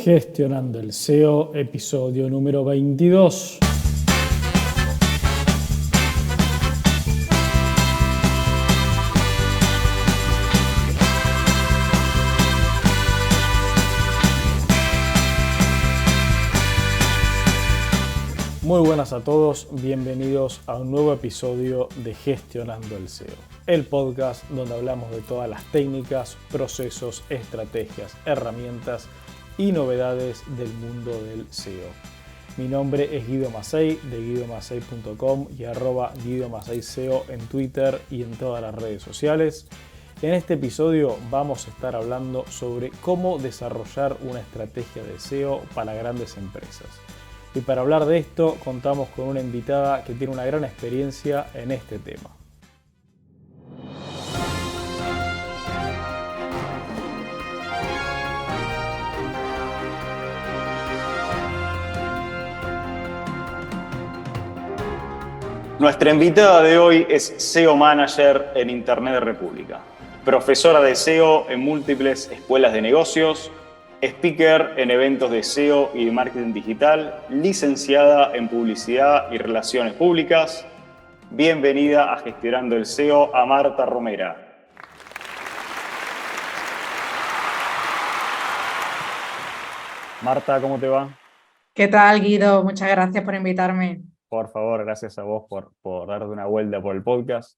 Gestionando el SEO, episodio número 22. Muy buenas a todos, bienvenidos a un nuevo episodio de Gestionando el SEO, el podcast donde hablamos de todas las técnicas, procesos, estrategias, herramientas y novedades del mundo del SEO. Mi nombre es Guido Masei de guidomasei.com y @guidomaseiseo en Twitter y en todas las redes sociales. En este episodio vamos a estar hablando sobre cómo desarrollar una estrategia de SEO para grandes empresas. Y para hablar de esto contamos con una invitada que tiene una gran experiencia en este tema. Nuestra invitada de hoy es SEO Manager en Internet República, profesora de SEO en múltiples escuelas de negocios, speaker en eventos de SEO y de marketing digital, licenciada en publicidad y relaciones públicas. Bienvenida a Gestionando el SEO a Marta Romera. Marta, ¿cómo te va? ¿Qué tal, Guido? Muchas gracias por invitarme. Por favor, gracias a vos por darte una vuelta por el podcast.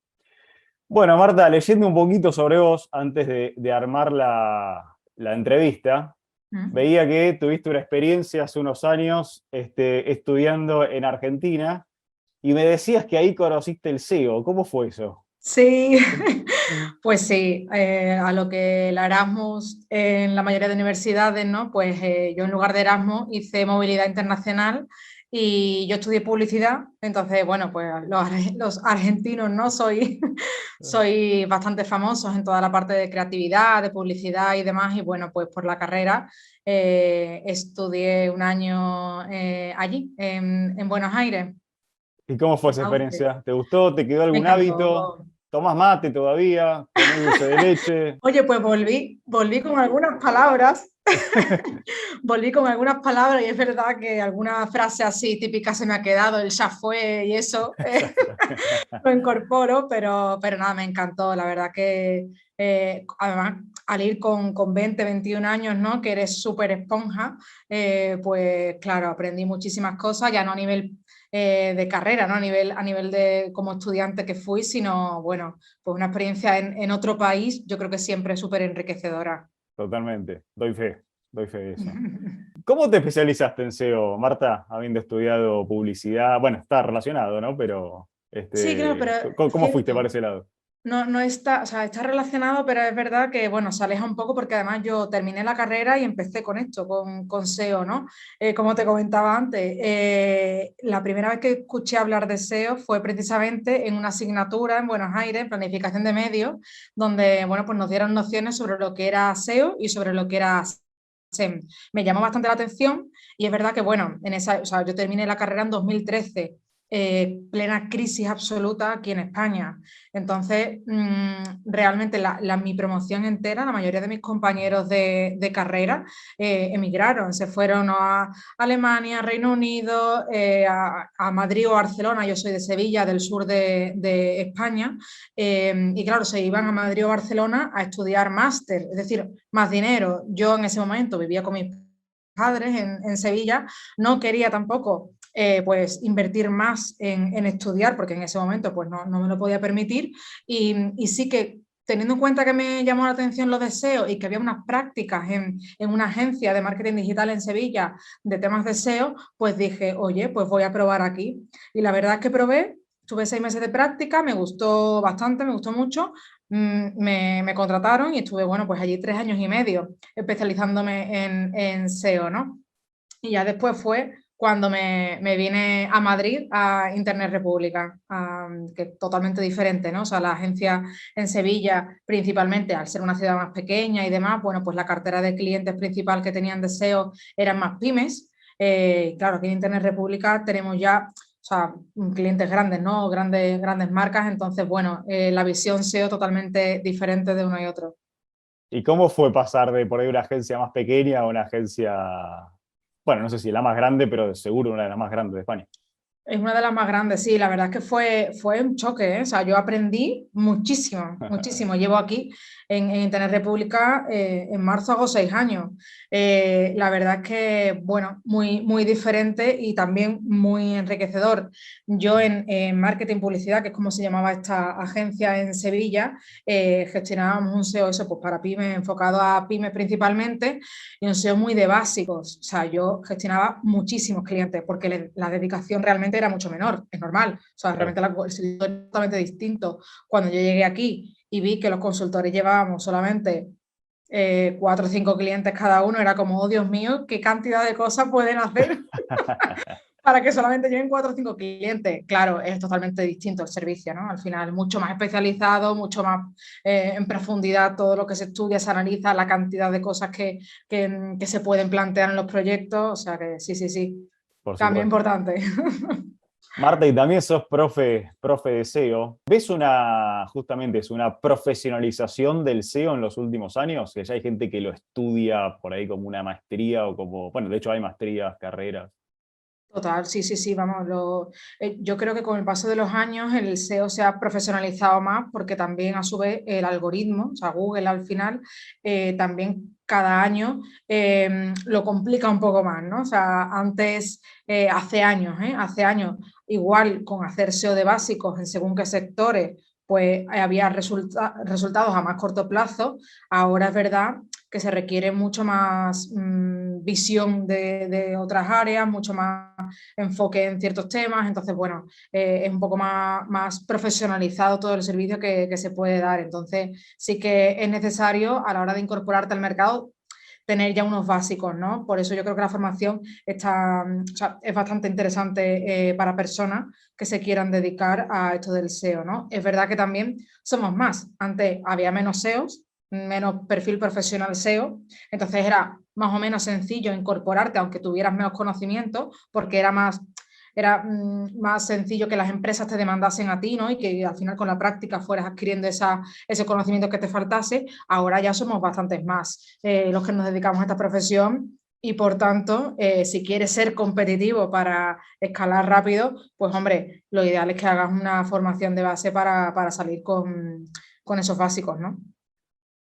Bueno, Marta, leyendo un poquito sobre vos antes de armar la entrevista, veía que tuviste una experiencia hace unos años estudiando en Argentina y me decías que ahí conociste el SEO. ¿Cómo fue eso? Sí, pues sí, a lo que el Erasmus en la mayoría de universidades, ¿no? Pues yo en lugar de Erasmus hice movilidad internacional y yo estudié publicidad, entonces, bueno, pues los argentinos, ¿no? Soy bastante famosos en toda la parte de creatividad, de publicidad y demás, y bueno, pues por la carrera estudié un año allí, en Buenos Aires. ¿Y cómo fue esa experiencia? ¿Te gustó? ¿Te quedó Me algún hábito? encantó. ¿Tomás mate todavía? ¿Comés dulce de leche? Oye, pues volví con algunas palabras. Volví con algunas palabras y es verdad que alguna frase así típica se me ha quedado, el ya fue y eso lo incorporo, pero nada, me encantó. La verdad que además al ir con 20, 21 años, ¿no? Que eres súper esponja, pues claro, aprendí muchísimas cosas, ya no a nivel de carrera, ¿no? A nivel de como estudiante que fui, sino, bueno, pues una experiencia en otro país, yo creo que siempre es súper enriquecedora. Totalmente, doy fe de eso. ¿Cómo te especializaste en SEO, Marta, habiendo estudiado publicidad? Bueno, está relacionado, ¿no? Pero, Sí, claro, pero ¿cómo fuiste para cierto. ese lado? No está, o sea, está relacionado, pero es verdad que, bueno, se aleja un poco porque además yo terminé la carrera y empecé con esto, con SEO, ¿no? Como te comentaba antes, la primera vez que escuché hablar de SEO fue precisamente en una asignatura en Buenos Aires, en planificación de medios, donde, bueno, pues nos dieron nociones sobre lo que era SEO y sobre lo que era SEM. Me llamó bastante la atención y es verdad que, bueno, o sea, yo terminé la carrera en 2013. Plena crisis absoluta aquí en España. Entonces, realmente mi promoción entera, la mayoría de mis compañeros de carrera emigraron, se fueron a Alemania, Reino Unido, a Madrid o Barcelona. Yo soy de Sevilla, del sur de España, y claro, se iban a Madrid o Barcelona a estudiar máster, es decir, más dinero. Yo en ese momento vivía con mis padres en Sevilla, no quería tampoco pues invertir más en estudiar, porque en ese momento pues no me lo podía permitir, y sí que teniendo en cuenta que me llamó la atención los deseos y que había unas prácticas en una agencia de marketing digital en Sevilla de temas de SEO, pues dije, oye, pues voy a probar aquí. Y la verdad es que probé, tuve 6 meses de práctica, me gustó bastante, me gustó mucho, me contrataron y estuve, bueno, pues allí 3 años y medio especializándome en SEO, ¿no? Y ya después fue cuando me vine a Madrid, a Internet República, que es totalmente diferente, ¿no? O sea, la agencia en Sevilla, principalmente, al ser una ciudad más pequeña y demás, bueno, pues la cartera de clientes principal que tenían de SEO eran más pymes. Claro, aquí en Internet República tenemos ya, o sea, clientes grandes, ¿no? Grandes marcas, entonces, bueno, la visión SEO totalmente diferente de uno y otro. ¿Y cómo fue pasar de por ahí una agencia más pequeña a una agencia, bueno, no sé si la más grande, pero seguro una de las más grandes de España? Es una de las más grandes, sí, la verdad es que fue un choque, ¿eh? O sea, yo aprendí muchísimo, muchísimo. Llevo aquí en Internet República, en marzo hago 6 años. La verdad es que, bueno, muy, muy diferente y también muy enriquecedor. Yo en marketing publicidad, que es como se llamaba esta agencia en Sevilla, gestionábamos un SEO eso, pues para pymes, enfocado a pymes principalmente, y un SEO muy de básicos. O sea, yo gestionaba muchísimos clientes porque la dedicación realmente era mucho menor, es normal. O sea, Claro. realmente el servicio es totalmente distinto. Cuando yo llegué aquí y vi que los consultores llevábamos solamente 4 o 5 clientes cada uno, era como, oh Dios mío, qué cantidad de cosas pueden hacer para que solamente lleven 4 o 5 clientes. Claro, es totalmente distinto el servicio, ¿no? Al final, mucho más especializado, mucho más en profundidad todo lo que se estudia, se analiza, la cantidad de cosas que se pueden plantear en los proyectos. O sea que sí, Por cambio supuesto. importante. Marta, y también sos profe de SEO. ¿Ves justamente es una profesionalización del SEO en los últimos años? Que ya hay gente que lo estudia por ahí como una maestría o como, bueno, de hecho hay maestrías, carreras. Total, sí, vamos, yo creo que con el paso de los años el SEO se ha profesionalizado más porque también a su vez el algoritmo, o sea, Google al final, también cada año lo complica un poco más, ¿no? O sea, antes, hace años, igual con hacer SEO de básicos en según qué sectores, pues había resultados a más corto plazo. Ahora es verdad que se requiere mucho más visión de otras áreas, mucho más enfoque en ciertos temas. Entonces, bueno, es un poco más profesionalizado todo el servicio que se puede dar. Entonces, sí que es necesario a la hora de incorporarte al mercado tener ya unos básicos, ¿no? Por eso yo creo que la formación o sea, es bastante interesante para personas que se quieran dedicar a esto del SEO, ¿no? Es verdad que también somos más. Antes había menos SEOs, menos perfil profesional SEO, entonces era más o menos sencillo incorporarte aunque tuvieras menos conocimiento, porque era más sencillo que las empresas te demandasen a ti, ¿no? Y que al final con la práctica fueras adquiriendo ese conocimiento que te faltase. Ahora ya somos bastantes más los que nos dedicamos a esta profesión y por tanto, si quieres ser competitivo para escalar rápido, pues hombre, lo ideal es que hagas una formación de base para salir con esos básicos, ¿no?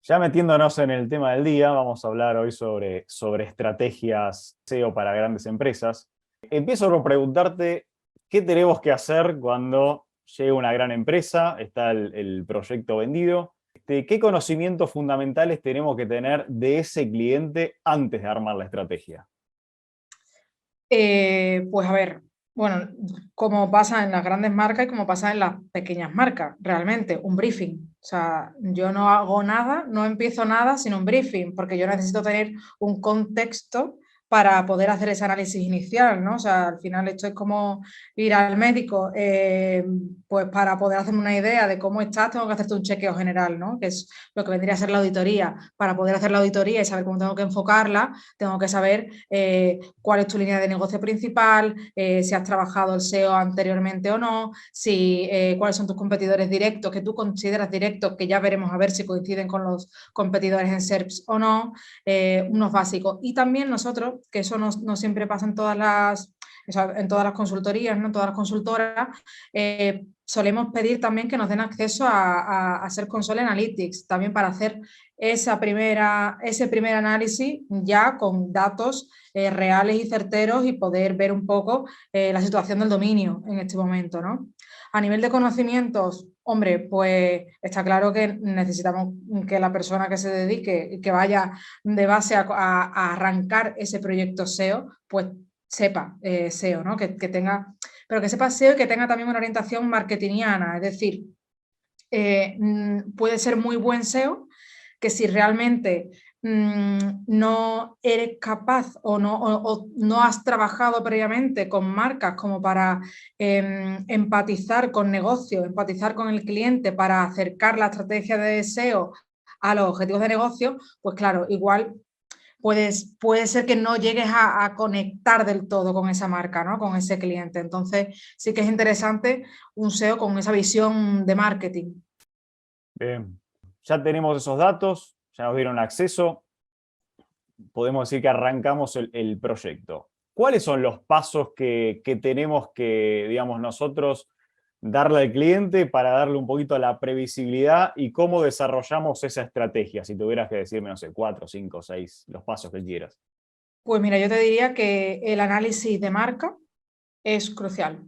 Ya metiéndonos en el tema del día, vamos a hablar hoy sobre estrategias SEO para grandes empresas. Empiezo por preguntarte, ¿qué tenemos que hacer cuando llega una gran empresa, está el proyecto vendido? ¿Qué conocimientos fundamentales tenemos que tener de ese cliente antes de armar la estrategia? Pues a ver, bueno, como pasa en las grandes marcas y como pasa en las pequeñas marcas, realmente, un briefing. O sea, yo no hago nada, no empiezo nada sin un briefing, porque yo necesito tener un contexto para poder hacer ese análisis inicial, ¿no? O sea, al final esto es como ir al médico, pues para poder hacerme una idea de cómo estás, tengo que hacerte un chequeo general, ¿no? Que es lo que vendría a ser la auditoría. Para poder hacer la auditoría y saber cómo tengo que enfocarla, tengo que saber cuál es tu línea de negocio principal, si has trabajado el SEO anteriormente o no, cuáles son tus competidores directos, que tú consideras directos, que ya veremos a ver si coinciden con los competidores en SERPs o no, unos básicos. Y también nosotros, que eso no siempre pasa en todas las consultorías, ¿no? En todas las consultoras, solemos pedir también que nos den acceso a Search Console Analytics, también para hacer ese primer análisis ya con datos reales y certeros y poder ver un poco la situación del dominio en este momento, ¿no? A nivel de conocimientos, hombre, pues está claro que necesitamos que la persona que se dedique, que vaya de base a arrancar ese proyecto SEO, pues sepa SEO, ¿no? Que tenga, pero que sepa SEO y que tenga también una orientación marketingiana, es decir, puede ser muy buen SEO, que si realmente no eres capaz o no has trabajado previamente con marcas como para empatizar con negocio, empatizar con el cliente para acercar la estrategia de SEO a los objetivos de negocio, pues claro, igual puede ser que no llegues a conectar del todo con esa marca, ¿no? Con ese cliente. Entonces, sí que es interesante un SEO con esa visión de marketing. Bien, ya tenemos esos datos, ya nos dieron acceso, podemos decir que arrancamos el proyecto. ¿Cuáles son los pasos que tenemos que, digamos, nosotros darle al cliente para darle un poquito a la previsibilidad y cómo desarrollamos esa estrategia? Si tuvieras que decirme, no sé, 4, 5, 6, los pasos que quieras. Pues mira, yo te diría que el análisis de marca es crucial,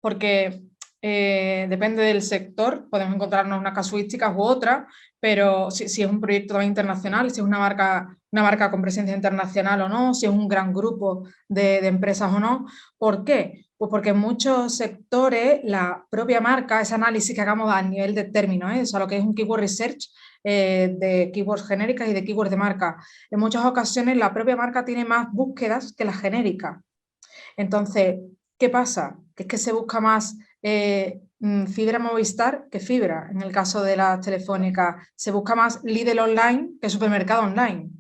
porque depende del sector, podemos encontrarnos unas casuísticas u otras, pero si es un proyecto también internacional, si es una marca con presencia internacional o no, si es un gran grupo de empresas o no. ¿Por qué? Pues porque en muchos sectores la propia marca, ese análisis que hagamos a nivel de términos, o sea, lo que es un keyword research de keywords genéricas y de keywords de marca, en muchas ocasiones la propia marca tiene más búsquedas que la genérica. Entonces, ¿qué pasa? Que es que se busca más fibra Movistar que fibra. En el caso de las telefónicas, se busca más Lidl online que supermercado online.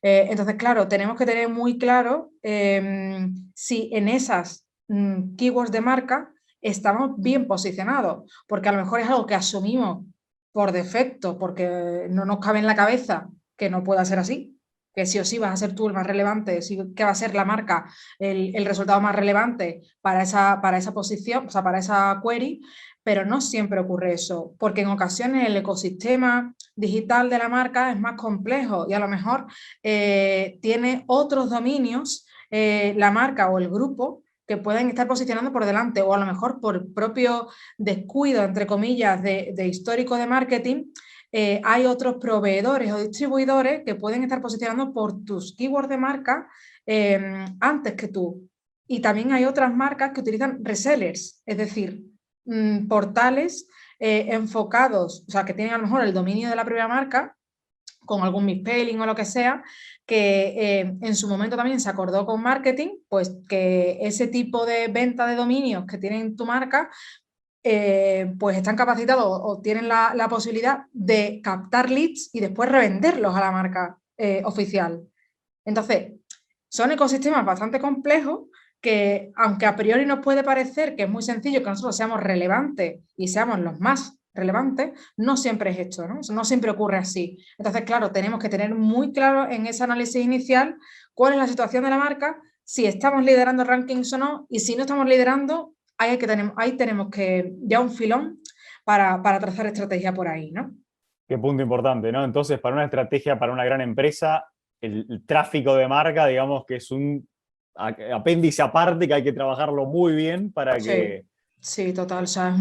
Entonces, claro, tenemos que tener muy claro si en esas keywords de marca estamos bien posicionados, porque a lo mejor es algo que asumimos por defecto, porque no nos cabe en la cabeza que no pueda ser así, que sí o sí vas a ser tú el más relevante, que va a ser la marca el resultado más relevante para esa posición, o sea, para esa query, pero no siempre ocurre eso, porque en ocasiones el ecosistema digital de la marca es más complejo y a lo mejor tiene otros dominios, la marca o el grupo, que pueden estar posicionando por delante, o a lo mejor por propio descuido, entre comillas, de histórico de marketing, hay otros proveedores o distribuidores que pueden estar posicionando por tus keywords de marca antes que tú. Y también hay otras marcas que utilizan resellers, es decir, portales enfocados, o sea, que tienen a lo mejor el dominio de la propia marca, con algún misspelling o lo que sea, que en su momento también se acordó con marketing, pues que ese tipo de venta de dominios que tienen tu marca, pues están capacitados o tienen la posibilidad de captar leads y después revenderlos a la marca oficial. Entonces, son ecosistemas bastante complejos que, aunque a priori nos puede parecer que es muy sencillo que nosotros seamos relevantes y seamos los más relevantes, no siempre es esto, ¿no? No siempre ocurre así. Entonces, claro, tenemos que tener muy claro en ese análisis inicial cuál es la situación de la marca, si estamos liderando rankings o no, y si no estamos liderando, ahí tenemos que ya un filón para trazar estrategia por ahí, ¿no? Qué punto importante, ¿no? Entonces, para una estrategia, para una gran empresa, el tráfico de marca, digamos que es un apéndice aparte que hay que trabajarlo muy bien para que... Sí, total. O sea,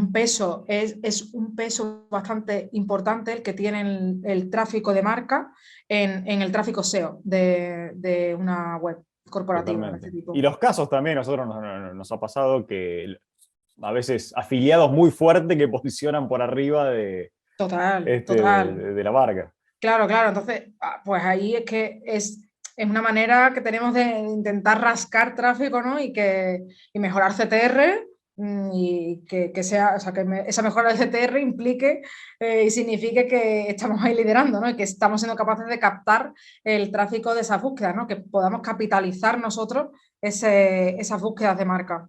es un peso bastante importante el que tiene el tráfico de marca en el tráfico SEO de una web corporativa de este tipo. Y los casos también, a nosotros nos ha pasado que a veces afiliados muy fuertes que posicionan por arriba de la marca. Claro. Entonces, pues ahí es que es una manera que tenemos de intentar rascar tráfico, ¿no? Y mejorar CTR y que sea, o sea, que esa mejora del CTR implique y signifique que estamos ahí liderando, ¿no? Y que estamos siendo capaces de captar el tráfico de esas búsquedas, ¿no? Que podamos capitalizar nosotros esas búsquedas de marca.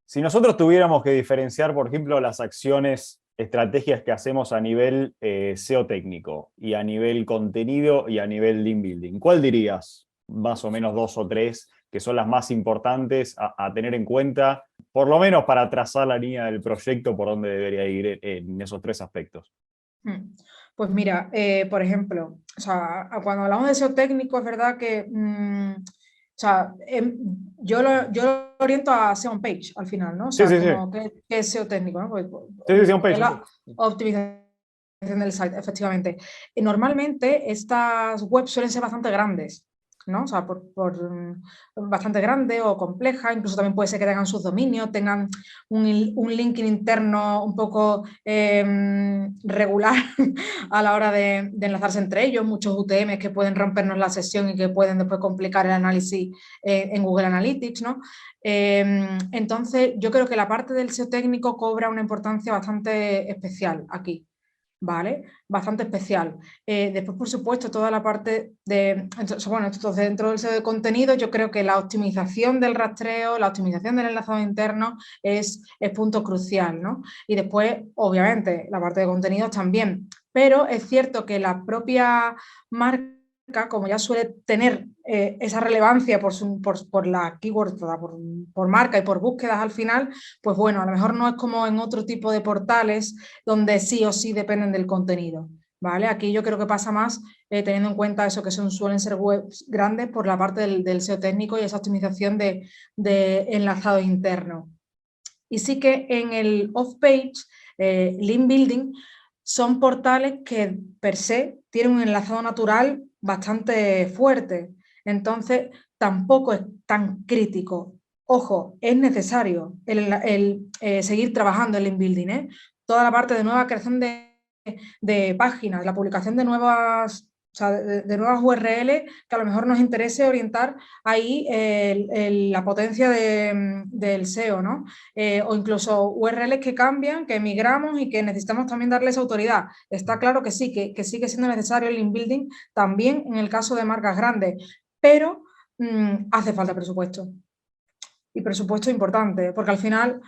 Si nosotros tuviéramos que diferenciar, por ejemplo, las acciones, estrategias que hacemos a nivel SEO técnico y a nivel contenido y a nivel link building, ¿cuál dirías? Más o menos 2 o 3 que son las más importantes a tener en cuenta, por lo menos para trazar la línea del proyecto por donde debería ir en esos 3 aspectos. Pues mira, por ejemplo, o sea, cuando hablamos de SEO técnico, es verdad que o sea, yo lo oriento a SEO on page al final, ¿no? O sea, ¿qué es SEO técnico? ¿No? Pues, SEO on page. La optimización del site, efectivamente. Y normalmente estas webs suelen ser bastante grandes, ¿no? O sea, bastante grande o compleja, incluso también puede ser que tengan sus dominios, tengan un linking interno un poco regular a la hora de enlazarse entre ellos, muchos UTMs que pueden rompernos la sesión y que pueden después complicar el análisis en Google Analytics, ¿no? Entonces, yo creo que la parte del SEO técnico cobra una importancia bastante especial aquí. ¿vale? Bastante especial. Después, por supuesto, toda la parte de... Entonces, dentro del SEO de contenido, yo creo que la optimización del rastreo, la optimización del enlazado interno es punto crucial, ¿no? Y después, obviamente, la parte de contenidos también. Pero es cierto que la propia marca, como ya suele tener esa relevancia por la keyword, por marca y por búsquedas al final, pues bueno, a lo mejor no es como en otro tipo de portales donde sí o sí dependen del contenido, ¿vale? Aquí yo creo que pasa más teniendo en cuenta eso, que suelen ser webs grandes por la parte del SEO técnico y esa optimización de enlazado interno. Y sí que en el off-page, link building, son portales que per se tienen un enlazado natural bastante fuerte. Entonces, tampoco es tan crítico. Ojo, es necesario el seguir trabajando en link building, ¿eh? Toda la parte de nueva creación de páginas, la publicación de nuevas, o sea, de nuevas URL que a lo mejor nos interese orientar ahí la potencia del SEO, ¿no? O incluso URLs que cambian, que migramos y que necesitamos también darles autoridad. Está claro que sí, que sigue siendo necesario el link building también en el caso de marcas grandes, pero hace falta presupuesto. Y presupuesto importante, porque al final,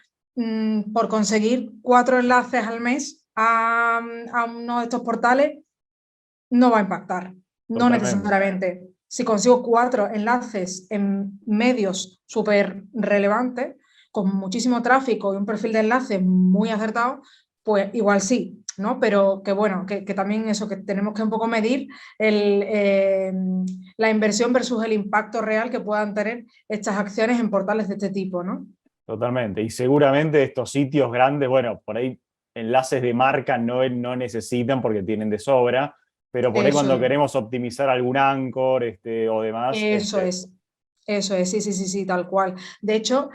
por conseguir 4 enlaces al mes a uno de estos portales, no va a impactar, no necesariamente. Si consigo 4 enlaces en medios súper relevantes, con muchísimo tráfico y un perfil de enlace muy acertado, pues igual sí, ¿no? Pero que bueno, que también eso, que tenemos que un poco medir la inversión versus el impacto real que puedan tener estas acciones en portales de este tipo, ¿no? Totalmente. Y seguramente estos sitios grandes, bueno, por ahí enlaces de marca no necesitan porque tienen de sobra, pero por ahí Eso cuando es. queremos optimizar algún Anchor o demás. Eso es, sí, tal cual. De hecho,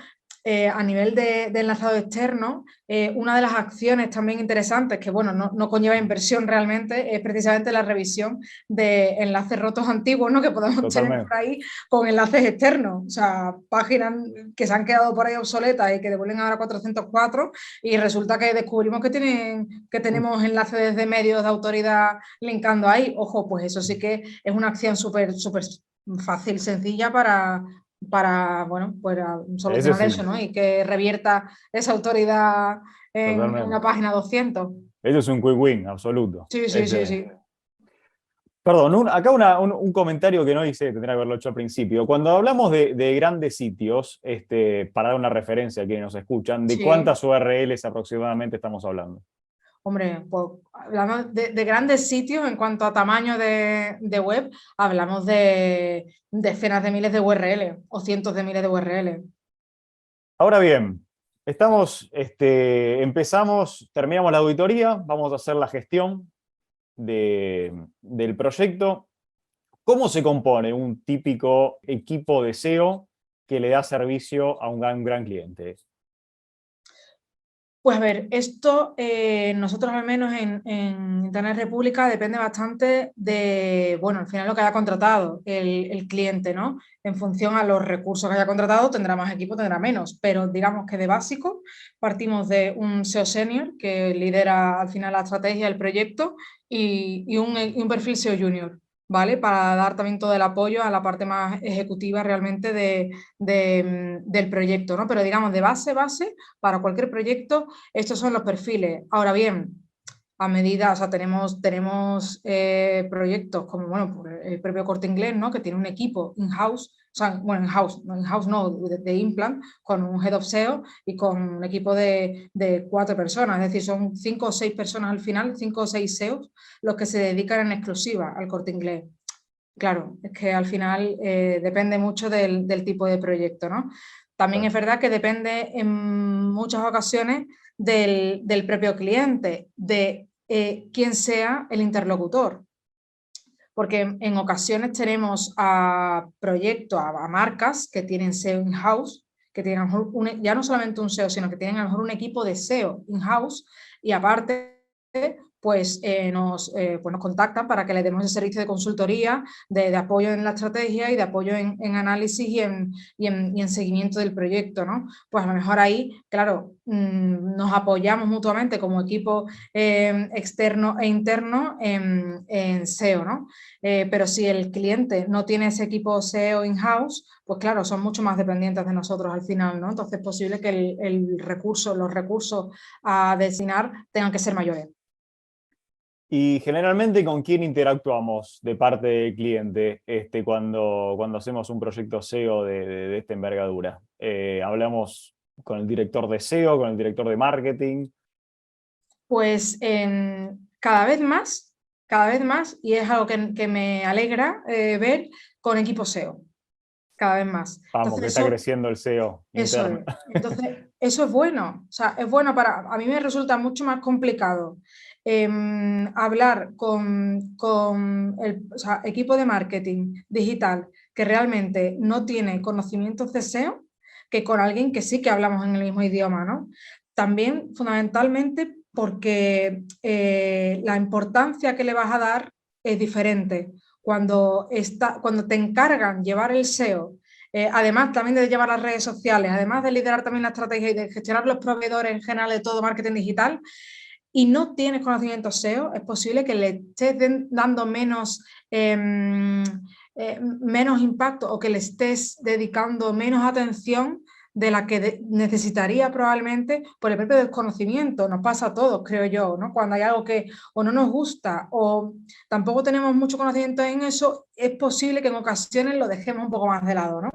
a nivel de enlazado externo, una de las acciones también interesantes, que bueno, no conlleva inversión realmente, es precisamente la revisión de enlaces rotos antiguos, ¿no? Que podemos tener Totalmente. por ahí con enlaces externos, o sea, páginas que se han quedado por ahí obsoletas y que devuelven ahora 404 y resulta que descubrimos que tenemos enlaces de medios de autoridad linkando ahí. Ojo, pues eso sí que es una acción súper fácil, sencilla bueno, para Ese solucionar es eso, el, ¿no? Y que revierta esa autoridad en una totalmente. página 200. Ese es un quick win, absoluto. Sí. Perdón, acá un comentario que no hice, tendría que haberlo hecho al principio. Cuando hablamos de grandes sitios, para dar una referencia a quienes nos escuchan, ¿de Sí. cuántas URLs aproximadamente estamos hablando? Hombre, pues hablamos de grandes sitios en cuanto a tamaño de web, hablamos de decenas de miles de URL o cientos de miles de URL. Ahora bien, terminamos la auditoría, vamos a hacer la gestión del proyecto. ¿Cómo se compone un típico equipo de SEO que le da servicio a un gran cliente? Pues a ver, esto nosotros al menos en Internet República depende bastante de, bueno, al final lo que haya contratado el cliente, ¿no? En función a los recursos que haya contratado, tendrá más equipo, tendrá menos, pero digamos que de básico partimos de un SEO senior que lidera al final la estrategia del proyecto y un perfil SEO junior, ¿vale? Para dar también todo el apoyo a la parte más ejecutiva realmente del proyecto, ¿no? Pero digamos, de base, para cualquier proyecto, estos son los perfiles. Ahora bien, a medida, o sea, tenemos proyectos como, bueno, el propio Corte Inglés, ¿no? Que tiene un equipo in-house, o sea, bueno, in-house no, de Implant, con un Head of SEO y con un equipo de 4 personas, es decir, son 5 o 6 personas al final, 5 o 6 SEOs, los que se dedican en exclusiva al Corte Inglés. Claro, es que al final depende mucho del tipo de proyecto, ¿no? También es verdad que depende en muchas ocasiones del propio cliente, de quién sea el interlocutor. Porque en ocasiones tenemos a proyectos, a marcas que tienen SEO in-house, que tienen a lo mejor ya no solamente un SEO, sino que tienen a lo mejor un equipo de SEO in-house y aparte pues nos contactan para que le demos ese servicio de consultoría, de apoyo en la estrategia y de apoyo en análisis y en seguimiento del proyecto, ¿no? Pues a lo mejor ahí, claro, nos apoyamos mutuamente como equipo externo e interno en SEO, ¿no? Pero si el cliente no tiene ese equipo SEO in-house, pues claro, son mucho más dependientes de nosotros al final, ¿no? Entonces es posible que los recursos a destinar tengan que ser mayores. Y generalmente, ¿con quién interactuamos de parte del cliente cuando hacemos un proyecto SEO de esta envergadura? ¿Hablamos con el director de SEO, con el director de marketing? Pues cada vez más, y es algo que me alegra ver, con equipo SEO, cada vez más. Vamos, que está creciendo el SEO Eso interno. es. Entonces, eso es bueno. O sea, es bueno a mí me resulta mucho más complicado hablar con el equipo de marketing digital que realmente no tiene conocimientos de SEO que con alguien que sí que hablamos en el mismo idioma, ¿no? También, fundamentalmente, porque la importancia que le vas a dar es diferente. Cuando te encargan llevar el SEO, además también de llevar las redes sociales, además de liderar también la estrategia y de gestionar los proveedores en general de todo marketing digital, y no tienes conocimiento SEO, es posible que le estés dando menos impacto o que le estés dedicando menos atención de la que necesitaría probablemente por el propio desconocimiento. Nos pasa a todos, creo yo, ¿no? Cuando hay algo que o no nos gusta o tampoco tenemos mucho conocimiento en eso, es posible que en ocasiones lo dejemos un poco más de lado, ¿no?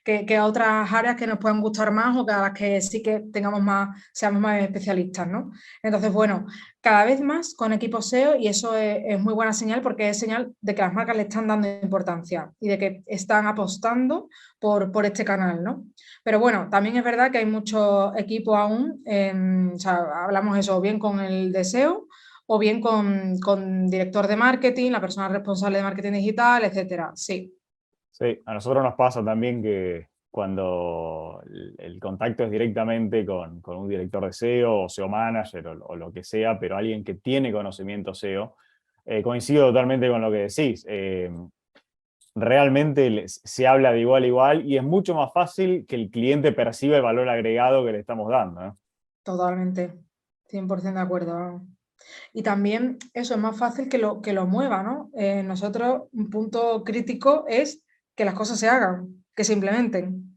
Que otras áreas que nos puedan gustar más o que a las que sí que seamos más especialistas, ¿no? Entonces, bueno, cada vez más con equipos SEO, y eso es muy buena señal porque es señal de que las marcas le están dando importancia y de que están apostando por este canal, ¿no? Pero bueno, también es verdad que hay muchos equipos aún, hablamos eso bien con el de SEO o bien con director de marketing, la persona responsable de marketing digital, etcétera. Sí. Sí, a nosotros nos pasa también que cuando el contacto es directamente con un director de SEO o SEO manager o lo que sea, pero alguien que tiene conocimiento SEO, coincido totalmente con lo que decís. Realmente se habla de igual a igual y es mucho más fácil que el cliente perciba el valor agregado que le estamos dando, ¿no? Totalmente, 100% de acuerdo. Y también eso es más fácil que lo mueva, ¿no? Nosotros, un punto crítico es que las cosas se hagan, que se implementen.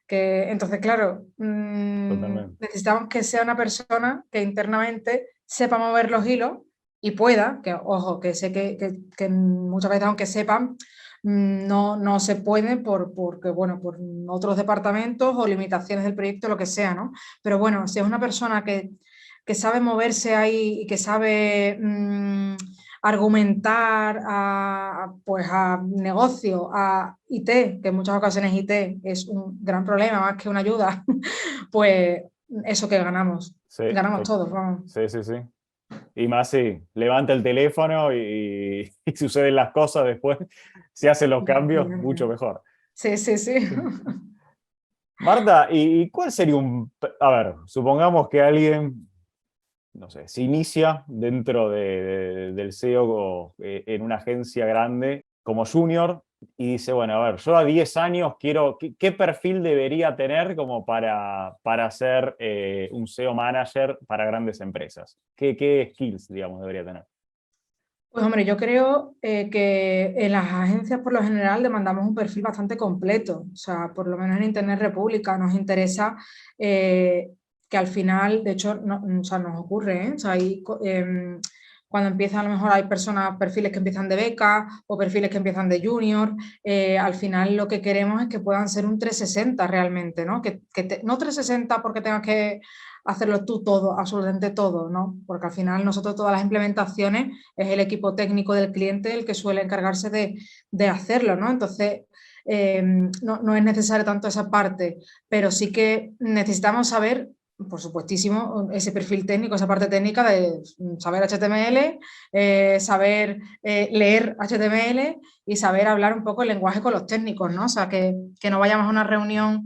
Entonces, claro, Totalmente. necesitamos que sea una persona que internamente sepa mover los hilos y pueda, que ojo, que sé que muchas veces aunque sepan, no se puede porque, bueno, por otros departamentos o limitaciones del proyecto, lo que sea, ¿no? Pero bueno, si es una persona que sabe moverse ahí y que sabe argumentar pues a negocio, a IT, que en muchas ocasiones IT es un gran problema más que una ayuda, pues eso que ganamos. Sí, Ganamos todos, vamos. sí, sí, sí. Y más si levanta el teléfono y suceden las cosas después, si hacen los cambios, mucho mejor. Sí, sí, sí. Marta, ¿y cuál sería a ver, supongamos que alguien, no sé, se inicia dentro del SEO en una agencia grande como junior y dice, bueno, a ver, yo a 10 años quiero, ¿qué perfil debería tener como para ser un SEO manager para grandes empresas? ¿Qué skills, digamos, debería tener? Pues hombre, yo creo que en las agencias por lo general demandamos un perfil bastante completo. O sea, por lo menos en Internet República nos interesa que al final, de hecho, o sea, nos ocurre, ¿eh? O sea, cuando empiezan, a lo mejor hay perfiles que empiezan de beca o perfiles que empiezan de junior. Al final lo que queremos es que puedan ser un 360 realmente, ¿no? No 360 porque tengas que hacerlo tú todo, absolutamente todo, ¿no? Porque al final nosotros todas las implementaciones es el equipo técnico del cliente el que suele encargarse de hacerlo, ¿no? Entonces, no es necesario tanto esa parte, pero sí que necesitamos saber, por supuestísimo, ese perfil técnico, esa parte técnica de saber HTML, saber leer HTML y saber hablar un poco el lenguaje con los técnicos, ¿no? O sea, que no vayamos a una reunión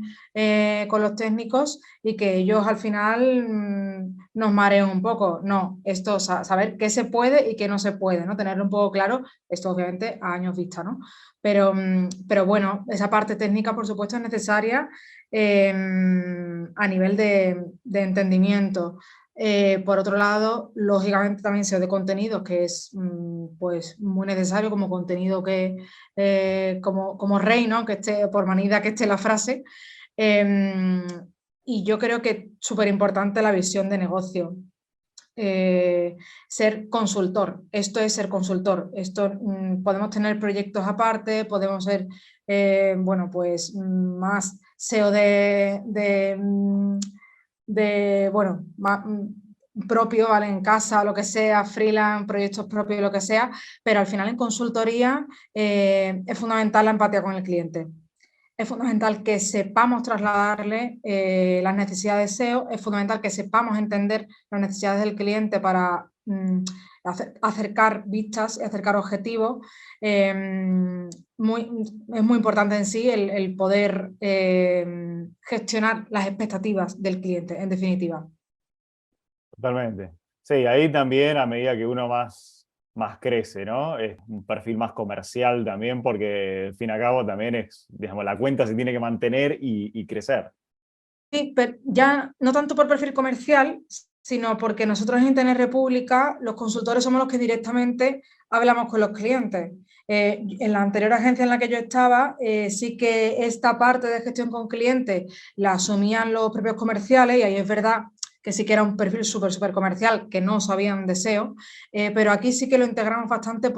con los técnicos y que ellos al final nos mareen un poco. No, esto, saber qué se puede y qué no se puede, ¿no? Tenerlo un poco claro, esto obviamente a años vista, ¿no? Pero bueno, esa parte técnica, por supuesto, es necesaria a nivel de entendimiento. Por otro lado, lógicamente también SEO de contenidos, que es pues muy necesario como contenido que como rey, ¿no? Que esté, por manida que esté la frase. Y yo creo que es súper importante la visión de negocio. Ser consultor, esto es ser consultor. Esto podemos tener proyectos aparte, podemos ser bueno, pues más SEO bueno, más, propio, ¿vale? En casa, lo que sea, freelance, proyectos propios, lo que sea, pero al final en consultoría es fundamental la empatía con el cliente. Es fundamental que sepamos trasladarle las necesidades de SEO, es fundamental que sepamos entender las necesidades del cliente para acercar vistas y acercar objetivos. Es muy importante en sí el poder gestionar las expectativas del cliente, en definitiva. Totalmente. Sí, ahí también a medida que uno más crece, ¿no? Es un perfil más comercial también, porque al fin y al cabo también es, digamos, la cuenta se tiene que mantener y crecer. Sí, pero ya no tanto por perfil comercial, sino porque nosotros en Internet República, los consultores somos los que directamente hablamos con los clientes. En la anterior agencia en la que yo estaba, sí que esta parte de gestión con clientes la asumían los propios comerciales y ahí es verdad que sí que era un perfil súper comercial, que no sabían de SEO, pero aquí sí que lo integramos bastante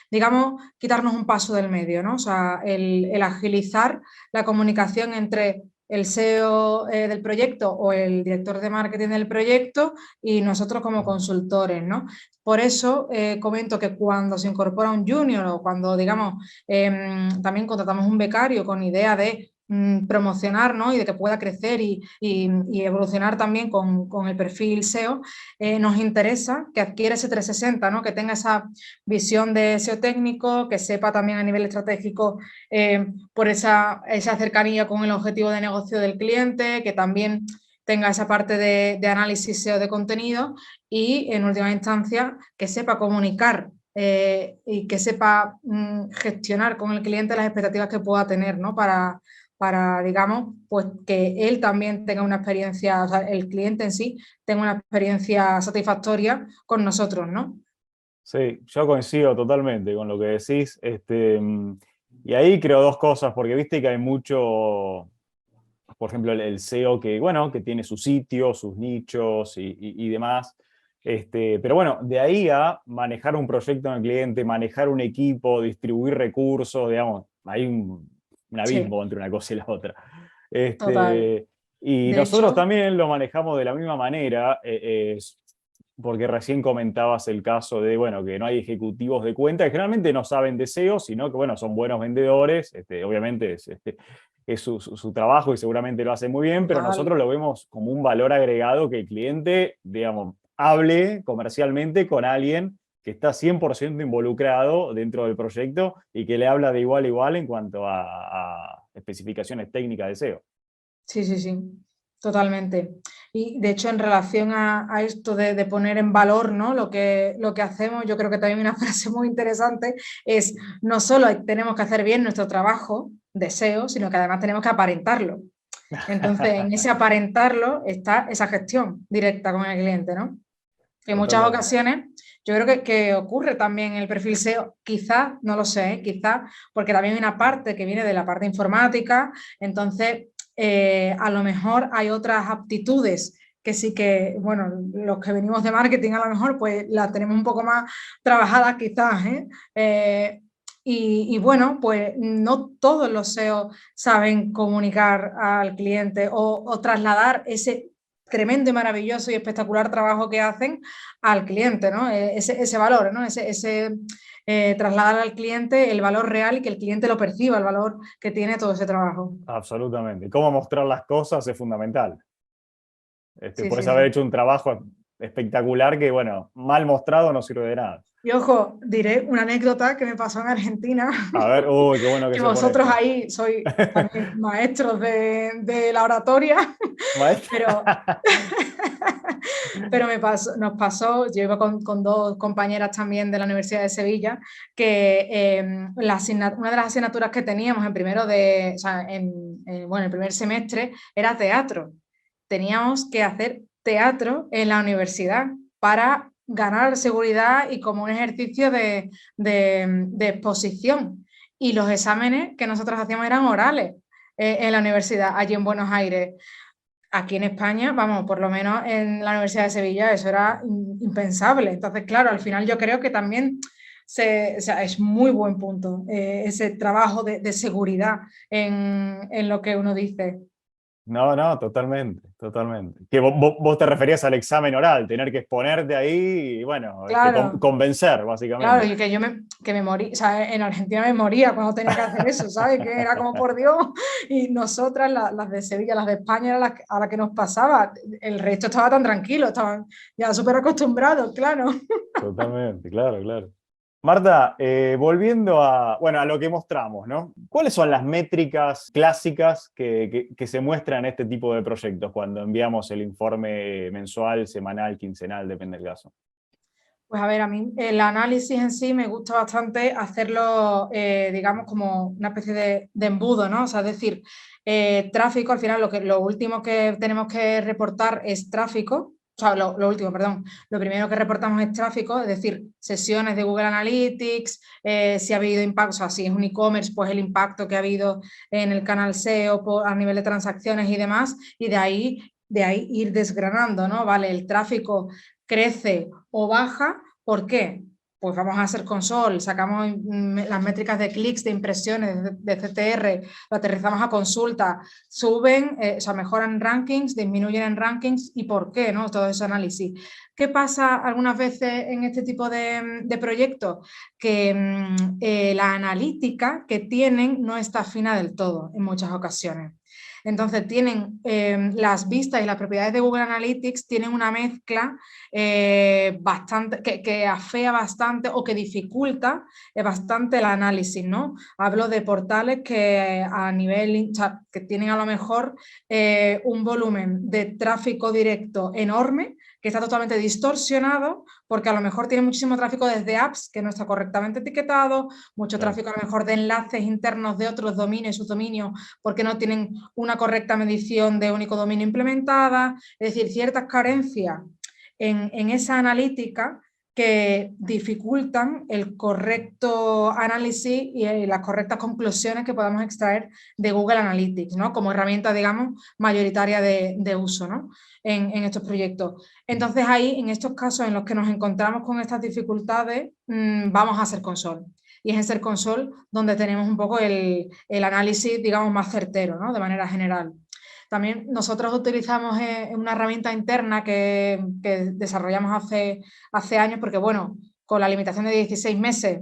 digamos, quitarnos un paso del medio, ¿no? O sea, el agilizar la comunicación entre el SEO del proyecto o el director de marketing del proyecto y nosotros como consultores, ¿no? Por eso comento que cuando se incorpora un junior o cuando, digamos, también contratamos un becario con idea de promocionar, ¿no? Y de que pueda crecer y evolucionar también con el perfil SEO, nos interesa que adquiera ese 360, ¿no? Que tenga esa visión de SEO técnico, que sepa también a nivel estratégico por esa cercanía con el objetivo de negocio del cliente, que también tenga esa parte de análisis SEO de contenido y, en última instancia, que sepa comunicar y que sepa gestionar con el cliente las expectativas que pueda tener, ¿no? Para, digamos, pues que él también tenga una experiencia, o sea, el cliente en sí tenga una experiencia satisfactoria con nosotros, ¿no? Sí, yo coincido totalmente con lo que decís. Y ahí creo dos cosas, porque viste que hay mucho, por ejemplo, el SEO que, bueno, que tiene su sitio, sus nichos y demás. Pero bueno, de ahí a manejar un proyecto en el cliente, manejar un equipo, distribuir recursos, digamos, hay un Sí, abismo entre una cosa y la otra. total. Y De nosotros hecho, también lo manejamos de la misma manera, porque recién comentabas el caso de, bueno, que no hay ejecutivos de cuenta, que generalmente no saben de SEO, sino que, bueno, son buenos vendedores, obviamente es su trabajo y seguramente lo hace muy bien, pero total. nosotros lo vemos como un valor agregado que el cliente, digamos, hable comercialmente con alguien que está 100% involucrado dentro del proyecto y que le habla de igual a igual en cuanto a especificaciones técnicas de SEO. Sí, totalmente. Y de hecho, en relación a esto de poner en valor, ¿no? Lo que hacemos, yo creo que también una frase muy interesante es no solo tenemos que hacer bien nuestro trabajo de SEO, sino que además tenemos que aparentarlo. Entonces, en ese aparentarlo está esa gestión directa con el cliente, ¿no? En muchas Totalmente. ocasiones, yo creo que ocurre también en el perfil SEO, quizás, no lo sé, quizás, porque también hay una parte que viene de la parte informática, entonces a lo mejor hay otras aptitudes que sí que, bueno, los que venimos de marketing a lo mejor pues las tenemos un poco más trabajadas quizás, ¿eh? Y bueno, pues no todos los SEO saben comunicar al cliente o trasladar ese tremendo y maravilloso y espectacular trabajo que hacen al cliente, ¿no? Ese valor, ¿no? Trasladar al cliente el valor real y que el cliente lo perciba, el valor que tiene todo ese trabajo. Absolutamente. Cómo mostrar las cosas es fundamental. Sí, Puedes sí, haber sí. hecho un trabajo espectacular que, bueno, mal mostrado no sirve de nada. Y ojo, diré una anécdota que me pasó en Argentina, A ver, uy, qué bueno que que se pone vosotros esto. ahí sois también maestros de la oratoria, Maestro. pero, pero nos pasó, yo iba con dos compañeras también de la Universidad de Sevilla, que una de las asignaturas que teníamos en primero o sea, bueno, el primer semestre era teatro. Teníamos que hacer teatro en la universidad para ganar seguridad y como un ejercicio de exposición. Y los exámenes que nosotros hacíamos eran orales en la universidad, allí en Buenos Aires. Aquí en España, vamos, por lo menos en la Universidad de Sevilla, eso era impensable. Entonces, claro, al final yo creo que también o sea, es muy buen punto ese trabajo de seguridad en lo que uno dice. No, no, totalmente, totalmente. Que vos te referías al examen oral, tener que exponerte ahí y, bueno, Claro. convencer, Claro, básicamente. y que que me morí, o sea, en Argentina me moría cuando tenía que hacer eso, ¿sabes? Que era como por Dios, y nosotras, las de Sevilla, las de España, era a las que nos pasaba, el resto estaba tan tranquilo, estaban ya súper acostumbrados, claro. Totalmente, claro, claro. Marta, volviendo bueno, a lo que mostramos, ¿no? ¿Cuáles son las métricas clásicas que se muestran en este tipo de proyectos cuando enviamos el informe mensual, semanal, quincenal, depende del caso? Pues a ver, a mí el análisis en sí me gusta bastante hacerlo, digamos, como una especie de embudo, ¿no? O sea, es decir, tráfico, al final lo último que tenemos que reportar es tráfico, o sea, lo último, perdón, lo primero que reportamos es tráfico, es decir, sesiones de Google Analytics, si ha habido impacto, o sea, si es un e-commerce, pues el impacto que ha habido en el canal SEO a nivel de transacciones y demás, y de ahí ir desgranando, ¿no? Vale, el tráfico crece o baja. ¿Por qué? Pues vamos a hacer console, sacamos las métricas de clics, de impresiones, de CTR, lo aterrizamos a consulta, suben, o sea, mejoran rankings, disminuyen en rankings y por qué, ¿no? Todo ese análisis. ¿Qué pasa algunas veces en este tipo de proyectos? Que la analítica que tienen no está fina del todo en muchas ocasiones. Entonces tienen las vistas y las propiedades de Google Analytics tienen una mezcla bastante, que afea bastante o que dificulta bastante el análisis, ¿no? Hablo de portales que a nivel, que tienen a lo mejor un volumen de tráfico directo enorme, que está totalmente distorsionado, porque a lo mejor tiene muchísimo tráfico desde apps que no está correctamente etiquetado, mucho Claro. tráfico a lo mejor de enlaces internos de otros dominios y subdominios, porque no tienen una correcta medición de único dominio implementada, es decir, ciertas carencias en esa analítica que dificultan el correcto análisis y las correctas conclusiones que podamos extraer de Google Analytics, ¿no? Como herramienta, digamos, mayoritaria de uso, ¿no? En estos proyectos. Entonces ahí, en estos casos en los que nos encontramos con estas dificultades, vamos a Search Console. Y es en Search Console donde tenemos un poco el análisis, digamos, más certero, ¿no? De manera general. También nosotros utilizamos una herramienta interna que desarrollamos hace años, porque bueno, con la limitación de 16 meses,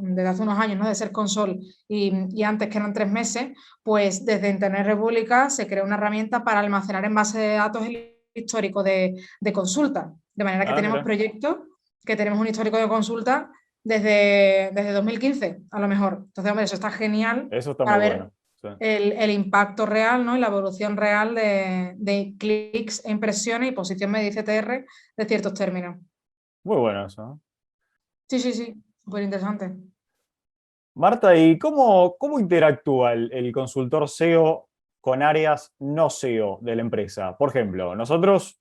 desde hace unos años, ¿no? De Search Console y antes que eran 3 meses, pues desde Internet República se creó una herramienta para almacenar en base de datos el histórico de consulta. De manera que tenemos Mira. proyectos que tenemos un histórico de consulta desde 2015, a lo mejor. Entonces, hombre, eso está genial Eso está para muy ver bueno. Sí. el impacto real, ¿no? Y la evolución real de clics e impresiones y posición media CTR de ciertos términos. Muy bueno eso, ¿no? Sí, sí, sí, súper interesante. Marta, ¿y cómo interactúa el consultor SEO con áreas no SEO de la empresa? Por ejemplo, nosotros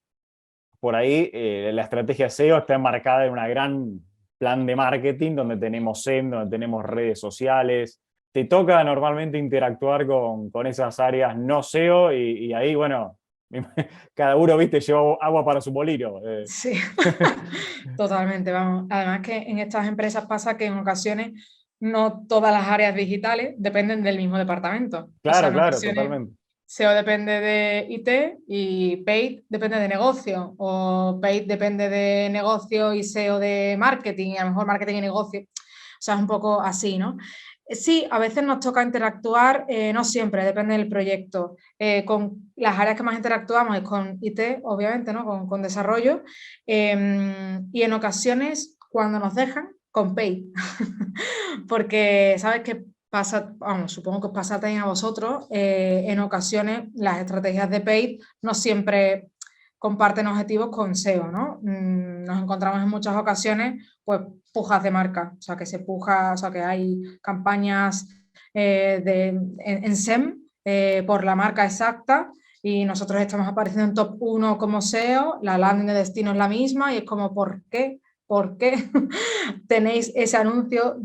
por ahí la estrategia SEO está enmarcada en una gran plan de marketing donde tenemos SEM, donde tenemos redes sociales. Te toca normalmente interactuar con esas áreas no SEO y ahí, bueno, cada uno, viste, lleva agua para su molino. Sí, totalmente, vamos. Además que en estas empresas pasa que en ocasiones no todas las áreas digitales dependen del mismo departamento. O sea, Claro, en claro, ocasiones totalmente. SEO depende de IT y Paid depende de negocio, o Paid depende de negocio y SEO de marketing, y a lo mejor marketing y negocio. O sea, es un poco así, ¿no? Sí, a veces nos toca interactuar, no siempre, depende del proyecto. Con las áreas que más interactuamos es con IT, obviamente, ¿no? Con desarrollo, y en ocasiones, cuando nos dejan, con Pay. Porque, ¿sabes qué pasa? Vamos, supongo que os pasa también a vosotros. En ocasiones, las estrategias de Pay no siempre comparten objetivos con SEO, ¿no? Nos encontramos en muchas ocasiones, pues, pujas de marca, o sea, que se puja, o sea, que hay campañas en SEM por la marca exacta y nosotros estamos apareciendo en top 1 como SEO, la landing de destino es la misma y es como, ¿por qué? ¿Por qué tenéis ese anuncio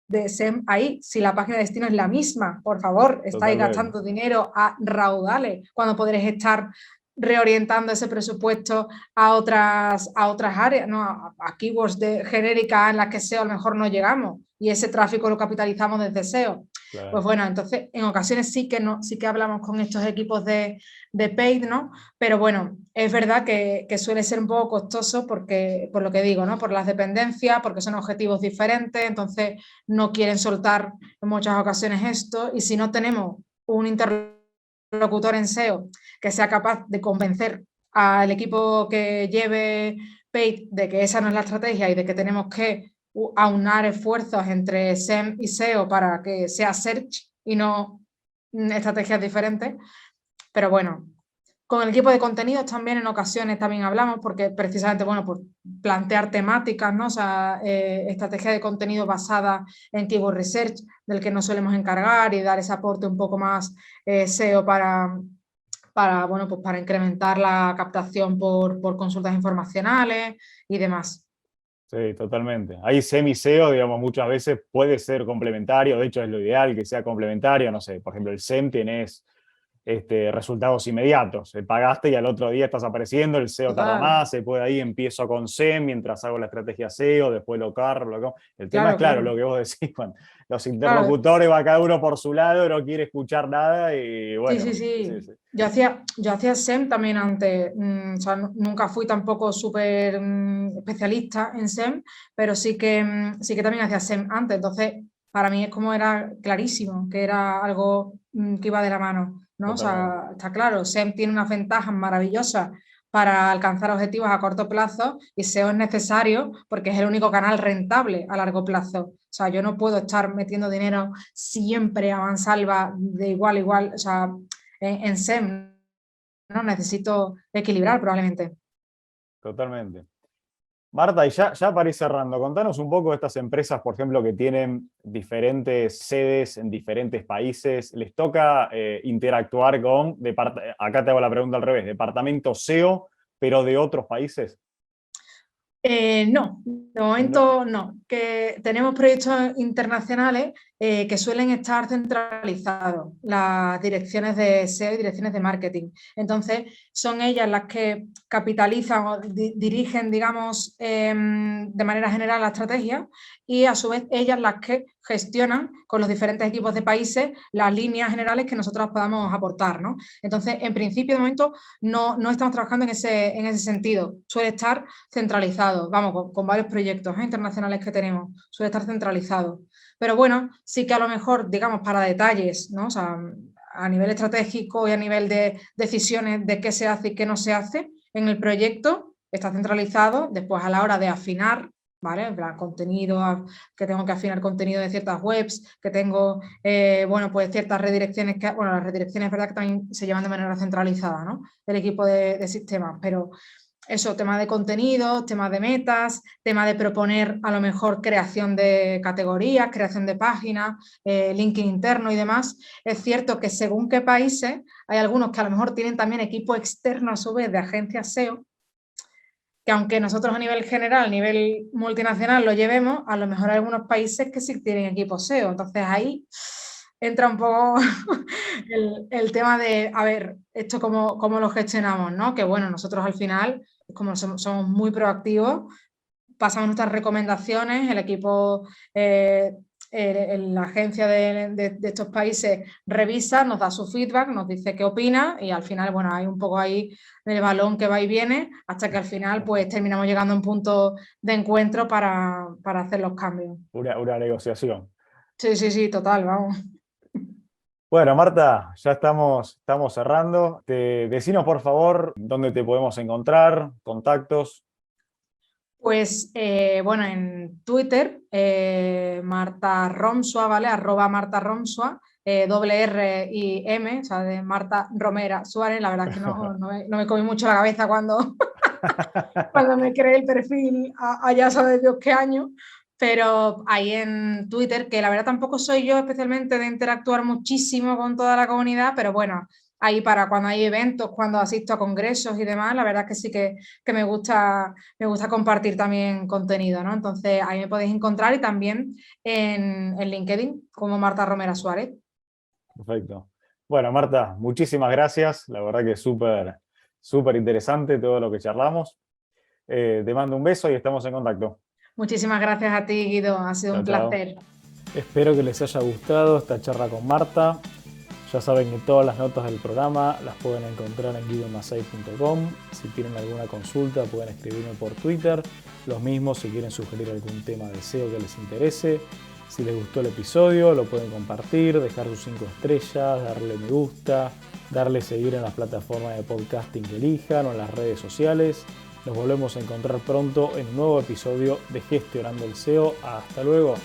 de SEM ahí? Si la página de destino es la misma, por favor, estáis Totalmente. gastando dinero a raudales cuando podréis estar reorientando ese presupuesto a otras áreas, ¿no? A keywords genéricas en las que SEO a lo mejor no llegamos y ese tráfico lo capitalizamos desde SEO. Claro. Pues bueno, entonces en ocasiones sí que hablamos con estos equipos de paid, ¿no? Pero bueno, es verdad que suele ser un poco costoso porque, por lo que digo, ¿no? Por las dependencias, porque son objetivos diferentes, entonces no quieren soltar en muchas ocasiones esto y si no tenemos un interlocutor en SEO que sea capaz de convencer al equipo que lleve paid de que esa no es la estrategia y de que tenemos que aunar esfuerzos entre SEM y SEO para que sea search y no estrategias diferentes. Pero bueno, con el equipo de contenidos también en ocasiones también hablamos porque precisamente, bueno, pues plantear temáticas, ¿no? O sea, estrategia de contenido basada en keyword research, del que nos solemos encargar y dar ese aporte un poco más SEO bueno, pues para incrementar la captación por consultas informacionales y demás. Sí, totalmente. Ahí SEM y SEO, digamos, muchas veces puede ser complementario, de hecho es lo ideal que sea complementario, no sé, por ejemplo, el SEM tienes resultados inmediatos, pagaste y al otro día estás apareciendo, el SEO tarda Total. más, se puede ahí, empiezo con SEM mientras hago la estrategia SEO, después lo cargo, el tema es Claro, claro, claro. lo que vos decís, cuando los Claro, interlocutores va cada uno por su lado, no quiere escuchar nada y sí, bueno, sí, sí, sí. sí. Yo hacía SEM también antes, o sea, nunca fui tampoco súper especialista en SEM, pero sí que también hacía SEM antes, entonces para mí es como era clarísimo que era algo que iba de la mano, ¿no? O Totalmente. sea, está claro, SEM tiene unas ventajas maravillosas para alcanzar objetivos a corto plazo y SEO es necesario porque es el único canal rentable a largo plazo. O sea, yo no puedo estar metiendo dinero siempre a mansalva de igual a igual, o sea, en SEM, ¿no? Necesito equilibrar probablemente. Totalmente. Marta, y ya para ir cerrando, contanos un poco de estas empresas, por ejemplo, que tienen diferentes sedes en diferentes países. ¿Les toca interactuar con, acá te hago la pregunta al revés, departamentos SEO, pero de otros países? No, de No. momento no. Que tenemos proyectos internacionales que suelen estar centralizados, las direcciones de SEO y direcciones de marketing. Entonces, son ellas las que capitalizan o dirigen, digamos, de manera general la estrategia y a su vez ellas las que gestionan con los diferentes equipos de países las líneas generales que nosotros podamos aportar, ¿no? Entonces, en principio, de momento, no estamos trabajando en ese sentido. Suele estar centralizado, vamos, con varios proyectos internacionales que tenemos, suele estar centralizado. Pero bueno, sí que a lo mejor, digamos, para detalles, ¿no? O sea, a nivel estratégico y a nivel de decisiones de qué se hace y qué no se hace en el proyecto, está centralizado. Después, a la hora de afinar, ¿vale? En plan, contenido, que tengo que afinar contenido de ciertas webs, que tengo, bueno, pues ciertas redirecciones, bueno, las redirecciones es verdad que también se llevan de manera centralizada, ¿no? El equipo de sistemas, pero eso, tema de contenidos, tema de metas, tema de proponer a lo mejor creación de categorías, creación de páginas, linking interno y demás. Es cierto que según qué países, hay algunos que a lo mejor tienen también equipo externo a su vez de agencias SEO, que aunque nosotros a nivel general, a nivel multinacional lo llevemos, a lo mejor hay algunos países que sí tienen equipo SEO. Entonces ahí entra un poco el tema de, a ver, esto cómo lo gestionamos, ¿no? Que bueno, nosotros al final, como somos muy proactivos, pasamos nuestras recomendaciones, el equipo, la agencia de estos países revisa, nos da su feedback, nos dice qué opina y al final, bueno, hay un poco ahí el balón que va y viene hasta que al final pues terminamos llegando a un punto de encuentro para hacer los cambios. Una negociación. Sí, sí, sí, total, vamos. Bueno, Marta, ya estamos cerrando. Decinos, por favor, dónde te podemos encontrar, contactos. Pues bueno, en Twitter, Marta Romsua, ¿vale? @ Marta Romsua, doble R y M, o sea, de Marta Romera Suárez. La verdad es que no me comí mucho la cabeza cuando, cuando me creé el perfil, allá sabe Dios qué año, pero ahí en Twitter, que la verdad tampoco soy yo especialmente de interactuar muchísimo con toda la comunidad, pero bueno, ahí para cuando hay eventos, cuando asisto a congresos y demás, la verdad es que sí que me gusta compartir también contenido, ¿no? Entonces ahí me podéis encontrar y también en LinkedIn como Marta Romera Suárez. Perfecto. Bueno, Marta, muchísimas gracias. La verdad que es súper interesante todo lo que charlamos. Te mando un beso y estamos en contacto. Muchísimas gracias a ti, Guido, ha sido Chao, un chao. placer. Espero que les haya gustado esta charla con Marta. Ya saben que todas las notas del programa las pueden encontrar en guidomasai.com. Si tienen alguna consulta pueden escribirme por Twitter. Los mismos si quieren sugerir algún tema de SEO que les interese. Si les gustó el episodio lo pueden compartir, dejar sus 5 estrellas, darle me gusta, darle seguir en las plataformas de podcasting que elijan o en las redes sociales. Nos volvemos a encontrar pronto en un nuevo episodio de Gestionando el SEO. Hasta luego.